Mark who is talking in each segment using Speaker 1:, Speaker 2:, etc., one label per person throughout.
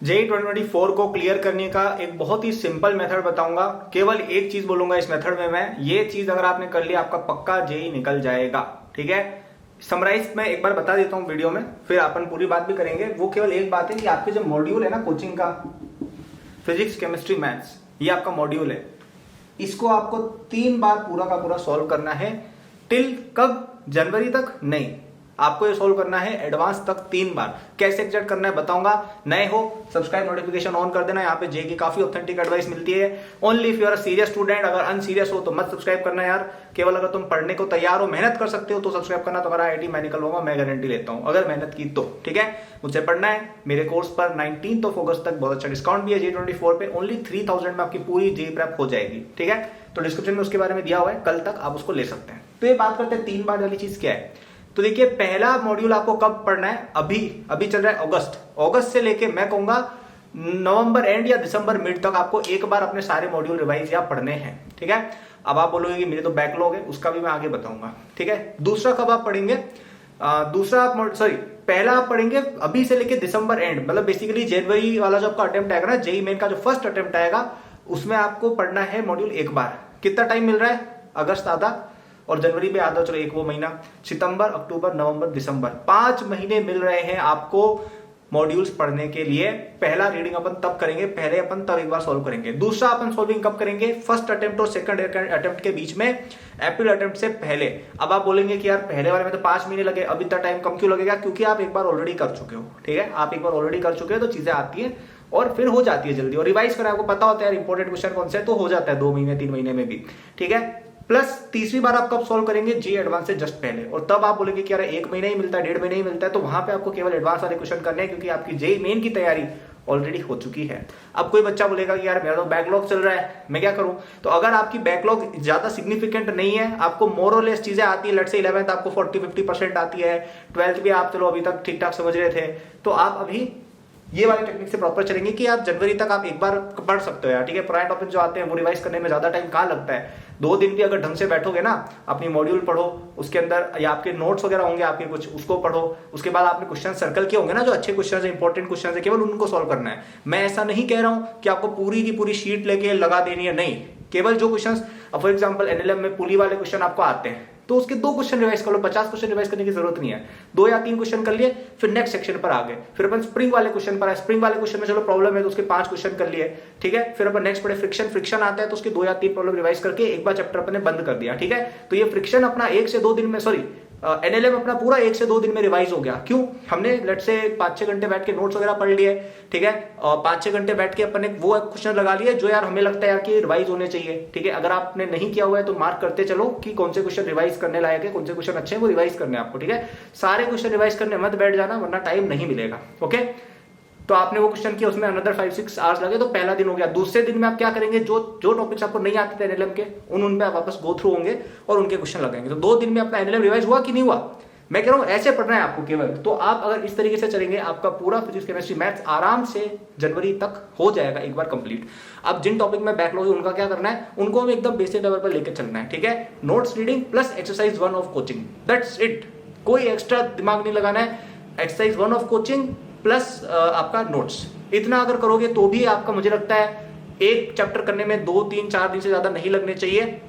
Speaker 1: JEE 2024 को clear करने का एक बहुत ही सिंपल मेथड बताऊंगा। केवल एक चीज बोलूंगा इस मेथड में मैं, ये चीज अगर आपने कर लिया आपका पक्का जेई निकल जाएगा। ठीक है, समराइज मैं एक बार बता देता हूं वीडियो में, फिर अपन पूरी बात भी करेंगे। वो केवल एक बात है कि आपके जो मॉड्यूल है ना कोचिंग का, फिजिक्स केमिस्ट्री मैथ्स, ये आपका मॉड्यूल है, इसको आपको 3 बार पूरा का पूरा सॉल्व करना है। टिल कब? जनवरी तक नहीं, आपको ये सोल्व करना है एडवांस तक 3 बार। कैसे एग्जैक्ट करना है बताऊंगा। नए हो सब्सक्राइब, नोटिफिकेशन ऑन कर देना। यहाँ पे जे की काफी ऑथेंटिक एडवाइस मिलती है। Only if you are a serious student. अगर अनसीरियस हो तो मत सब्सक्राइब करना यार। केवल अगर तुम पढ़ने को तैयार हो, मेहनत कर सकते हो तो सब्सक्राइब करना। तुम्हारा आईटी मैं निकलवाऊंगा, मैं गारंटी लेता हूं, अगर मेहनत की तो। ठीक है, मुझसे पढ़ना है। मेरे कोर्स पर 19 अगस्त तक बहुत अच्छा डिस्काउंट भी है जेई 24 पे। ओनली 3000 में आपकी पूरी जेई प्रेप हो जाएगी। ठीक है, तो डिस्क्रिप्शन में उसके बारे में दिया हुआ है, कल तक आप उसको ले सकते हैं। तो ये बात करते हैं 3 बार वाली चीज क्या है। तो देखिए, पहला मॉड्यूल आपको कब पढ़ना है? अभी चल रहा है अगस्त से लेके मैं कहूंगा नवंबर एंड या दिसंबर मिड तक आपको एक बार अपने सारे मॉड्यूल रिवाइज या पढ़ने हैं। ठीक है, अब आप बोलोगे कि मेरे तो बैकलॉग है, उसका भी मैं आगे बताऊंगा। ठीक है, दूसरा कब आप पढ़ेंगे? पहला आप पढ़ेंगे अभी से लेके दिसंबर एंड, मतलब बेसिकली जनवरी वाला जो आपका अटेम्प्ट आएगा ना, जेई मेन का जो फर्स्ट अटेम्प्ट आएगा, उसमें आपको पढ़ना है मॉड्यूल एक बार। कितना टाइम मिल रहा है? अगस्त आधा और जनवरी में आधा, चलो एक वो महीना, सितंबर, अक्टूबर, नवंबर, दिसंबर, 5 महीने मिल रहे हैं आपको मॉड्यूल्स पढ़ने के लिए। पहला रीडिंग अपन तब करेंगे, पहले अपन तब एक बार सॉल्व करेंगे। दूसरा अपन सॉल्विंग कब करेंगे? फर्स्ट अटेम्प्ट और सेकंड अटेम्प्ट के बीच में, अप्रैल अटेम्प्ट से पहले। अब आप बोलेंगे कि यार पहले वाले में तो 5 महीने लगे, अब इतना टाइम कम क्यों लगेगा? क्योंकि आप एक बार ऑलरेडी कर चुके हो। ठीक है, आप एक बार ऑलरेडी कर चुके हो तो चीजें आती है और फिर हो जाती है जल्दी। और रिवाइज करें, आपको पता होता है इंपॉर्टेंट क्वेश्चन कौन से, तो हो जाता है 2 महीने 3 महीने में भी। ठीक है, प्लस तीसरी बार आप कब सॉल्व करेंगे? जी एडवांस से जस्ट पहले। और तब आप बोलेंगे कि यार 1 महीना ही मिलता है, 1.5 महीना ही मिलता है, तो वहां पे आपको केवल एडवांस वाले क्वेश्चन करने हैं, क्योंकि आपकी जेई मेन की तैयारी ऑलरेडी हो चुकी है। अब कोई बच्चा बोलेगा कि यार मेरा तो बैकलॉग चल रहा है, मैं क्या करूं? तो अगर आपकी बैकलॉग ज्यादा सिग्निफिकेंट नहीं है, आपको मोरलेस चीजें आती है, लेट्स से 11th आपको 40-50% आती है, 12th भी आप चलो अभी तक ठीक ठाक समझ रहे थे, तो आप अभी ये वाले टेक्निक से प्रॉपर चलेंगे कि आप जनवरी तक आप एक बार पढ़ सकते हो यार। ठीक है, पुराने टॉपिक जो आते हैं वो रिवाइज करने में ज्यादा टाइम कहाँ लगता है? 2 दिन भी अगर ढंग से बैठोगे ना, अपनी मॉड्यूल पढ़ो, उसके अंदर या आपके नोट्स वगैरह होंगे आपके कुछ, उसको पढ़ो, उसके बाद आपने क्वेश्चन सर्कल किए होंगे ना, जो अच्छे क्वेश्चन है, इंपॉर्टेंट क्वेश्चन है, केवल उनको सॉल्व करना है। मैं ऐसा नहीं कह रहा हूं कि आपको पूरी की पूरी शीट लेके लगा देनी है, नहीं। केवल जो क्वेश्चन, फॉर एग्जाम्पल एनएलएम में पुली वाले क्वेश्चन आपको आते हैं, तो उसके 2 क्वेश्चन रिवाइज कर लो, 50 क्वेश्चन रिवाइज करने की जरूरत नहीं है। 2 या 3 क्वेश्चन कर लिए, फिर नेक्स्ट सेक्शन पर आ गए, फिर अपन स्प्रिंग वाले क्वेश्चन पर आए। स्प्रिंग वाले क्वेश्चन में चलो प्रॉब्लम है तो उसके 5 क्वेश्चन कर लिए। ठीक है, फिर अपन नेक्स्ट पढ़े फ्रिक्शन आता है तो उसके 2 या 3 प्रॉब्लम रिवाइज करके एक बार चैप्टर अपने बंद कर दिया। ठीक है, तो ये फ्रिक्शन अपना 1 से 2 दिन में, एनएलएम अपना पूरा 1 से 2 दिन में रिवाइज हो गया। क्यों? हमने लेट से 5-6 घंटे बैठ के नोट्स वगैरह पढ़ लिए। ठीक है, और 5-6 घंटे बैठ के अपन ने वो क्वेश्चन लगा लिए जो यार हमें लगता है यार कि रिवाइज होने चाहिए। ठीक है, अगर आपने नहीं किया हुआ है तो मार्क करते चलो कि कौन से क्वेश्चन रिवाइज करने लायक है, कौन से क्वेश्चन अच्छे हैं, वो रिवाइज करने आपको। ठीक है, सारे क्वेश्चन रिवाइज करने मत बैठ जाना, वरना टाइम नहीं मिलेगा। ओके, तो आपने वो क्वेश्चन किया, उसमें अनदर 5-6 आवर्स लगे, तो पहला दिन हो गया। दूसरे दिन में आप क्या करेंगे? जो टॉपिक्स आपको नहीं आते थे एनएलएम के, उन पे आप वापस गो थ्रू होंगे और उनके क्वेश्चन लगाएंगे। तो 2 दिन में अपना एनएलएम रिवाइज हुआ कि नहीं हुआ? मैं कह रहा हूं ऐसे पढ़ना है आपको केवल। तो आप अगर इस तरीके से चलेंगे, आपका पूरा फिजिक्स केमिस्ट्री मैथ्स आराम से जनवरी तक हो जाएगा एक बार कंप्लीट। अब जिन टॉपिक में बैकलॉग है उनका क्या करना है? उनको हमें एकदम बेसिक लेवल पर लेकर चलना है। ठीक है, notes reading plus exercise 1 of coaching, that's it. कोई एक्स्ट्रा दिमाग नहीं लगाना है। एक्सरसाइज 1 ऑफ कोचिंग प्लस आपका नोट्स, इतना अगर करोगे तो भी आपका, मुझे लगता है एक चैप्टर करने में 2-3-4 दिन से ज्यादा नहीं लगने चाहिए।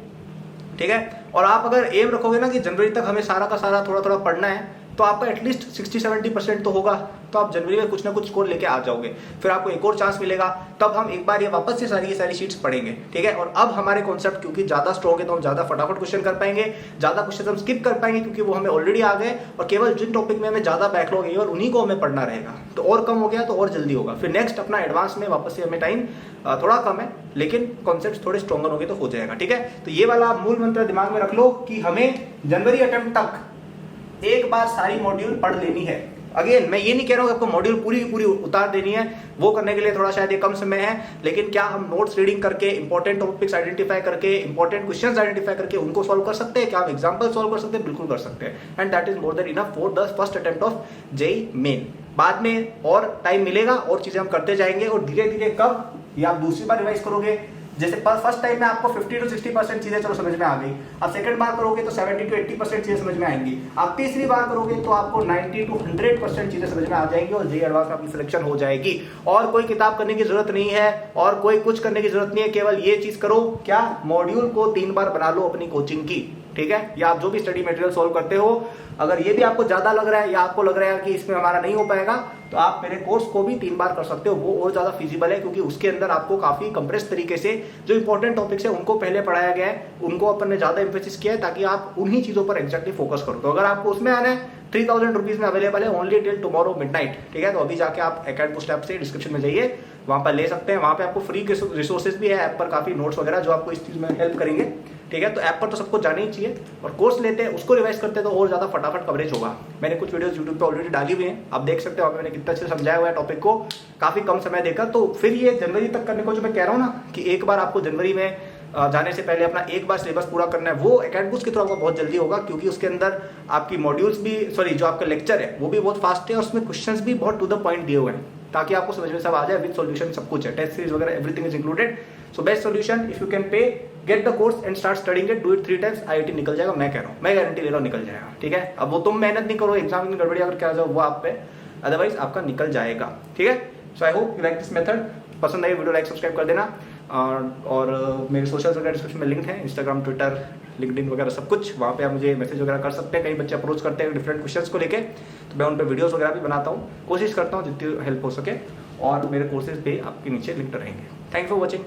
Speaker 1: ठीक है, और आप अगर एम रखोगे ना कि जनवरी तक हमें सारा का सारा थोड़ा थोड़ा पढ़ना है, तो आपका एटलीस्ट 60-70% तो होगा, तो आप जनवरी में कुछ ना कुछ स्कोर लेके आ जाओगे। फिर आपको एक और चांस मिलेगा, तब हम एक बार ये वापस से सारी शीट्स पढ़ेंगे। ठीक है, और अब हमारे कॉन्सेप्ट क्योंकि ज्यादा स्ट्रॉन्ग है तो हम ज्यादा फटाफट क्वेश्चन कर पाएंगे, ज्यादा क्वेश्चन हम स्किप कर पाएंगे क्योंकि वो हमें ऑलरेडी आ गए, और केवल जिन टॉपिक में हमें ज्यादा बैकलॉग है और उन्हीं को हमें पढ़ना रहेगा। तो और कम हो गया तो और जल्दी होगा। फिर नेक्स्ट अपना एडवांस में वापस से हमें टाइम थोड़ा कम है, लेकिन कॉन्सेप्ट थोड़े स्ट्रॉन्गर होंगे तो हो जाएगा। ठीक है, तो ये वाला मूल मंत्र दिमाग में रख लो कि हमें जनवरी अटेम्प्ट तक एक बार सारी मॉड्यूल पढ़ लेनी है। अगेन मैं ये नहीं कह रहा हूं कि आपको मॉड्यूल पूरी की पूरी उतार देनी है, वो करने के लिए थोड़ा शायद ये कम समय है, लेकिन क्या हम नोट्स रीडिंग करके, इंपॉर्टेंट टॉपिक्स आइडेंटिफाई करके, इंपॉर्टेंट क्वेश्चंस आइडेंटिफाई करके उनको सॉल्व कर सकते हैं? क्या हम एग्जांपल सॉल्व कर सकते हैं? बिल्कुल कर सकते हैं, and that is more than enough for the first attempt of JEE Main. बाद में और टाइम मिलेगा और चीजें हम करते जाएंगे, और धीरे धीरे कब, या आप दूसरी बार रिवाइज करोगे जैसे फर्स्ट टाइम में आपको 50 to 60% चीजें चलो समझ में आ गई, अब सेकंड बार करोगे तो 70 to 80% चीजें समझ में आएंगी, आप तीसरी बार करोगे तो आपको 90 to 100% चीजें समझ में आ जाएंगी और जेईई एडवांस में आपकी सिलेक्शन हो जाएगी। और कोई किताब करने की जरूरत नहीं है और कोई कुछ करने की जरूरत नहीं है, केवल ये चीज करो, क्या, मॉड्यूल को 3 बार बना लो अपनी कोचिंग की, ठीक है, या आप जो भी स्टडी मटेरियल सॉल्व करते हो, अगर ये भी आपको ज्यादा लग रहा है या आपको लग रहा है कि इसमें हमारा नहीं हो पाएगा तो आप मेरे कोर्स को भी 3 बार कर सकते हो, वो और ज्यादा फिजिबल है क्योंकि उसके अंदर आपको काफी कंप्रेस तरीके से जो इंपॉर्टेंट टॉपिक्स है उनको पहले पढ़ाया गया है, उनको अपन ने ज्यादा एम्फेसिस किया है ताकि आप उन्हीं चीजों पर एक्जैक्टली फोकस करो। तो अगर आपको उसमें आना है 3000 रुपीज में अवेलेबल है ओनली टिल टुमारो मिडनाइट, ठीक है, तो अभी जाके आप एकेडमी ऐप से डिस्क्रिप्शन में जाइए, वहां पर ले सकते हैं, वहां पे आपको फ्री रिसोर्सेज भी है, ऐप पर काफी नोट्स वगैरह जो आपको इस चीज में हेल्प करेंगे, ठीक है। तो ऐप पर तो सबको जाना ही चाहिए और कोर्स लेते हैं उसको रिवाइज करते हैं तो और ज्यादा फटाफट कवरेज होगा। मैंने कुछ वीडियोस यूट्यूब पे ऑलरेडी डाली हुई हैं, आप देख सकते हो, मैंने कितना अच्छे से समझाया हुआ है टॉपिक को काफी कम समय देकर। तो फिर ये जनवरी तक करने को जो मैं कह रहा हूँ ना कि एक बार आपको जनवरी में जाने से पहले अपना एक बार सिलेबस पूरा करना है, वो एकेडमी के थ्रू आपको बहुत जल्दी होगा क्योंकि उसके अंदर आपकी मॉड्यूल्स भी जो आपका लेक्चर है वो भी बहुत फास्ट है और उसमें क्वेश्चंस भी बहुत टू द पॉइंट दिए हुए हैं ताकि आपको समझ में सब आ जाए, विद सॉल्यूशन सब कुछ है, टेस्ट सीरीज वगैरह everything is included. So best solution if you can pay, get the course and start studying it, do it 3 times, IIT निकल जाएगा, मैं कह रहा हूँ, मैं गारंटी ले रहा हूँ निकल जाएगा, ठीक है। अब वो तुम मेहनत नहीं करो, एग्जाम में गड़बड़ी अगर क्या जाओ वो आप पे, अदरवाइज आपका निकल जाएगा, ठीक है। So I hope you like this method, पसंद आई वीडियो लाइक सब्सक्राइब कर देना और मेरे सोशल वगैरह डिस्क्रिप्शन में लिंक है, इंस्टाग्राम, ट्विटर, लिंक्डइन वगैरह सब कुछ, वहाँ पे आप मुझे मैसेज वगैरह कर सकते हैं। कई बच्चे अप्रोच करते हैं डिफरेंट क्वेश्चंस को लेके, तो मैं उन पर वीडियोस वगैरह भी बनाता हूँ, कोशिश करता हूँ जितनी हेल्प हो सके, और मेरे कोर्सेज पे आपके नीचे लिंक रहेंगे। Thank you for watching.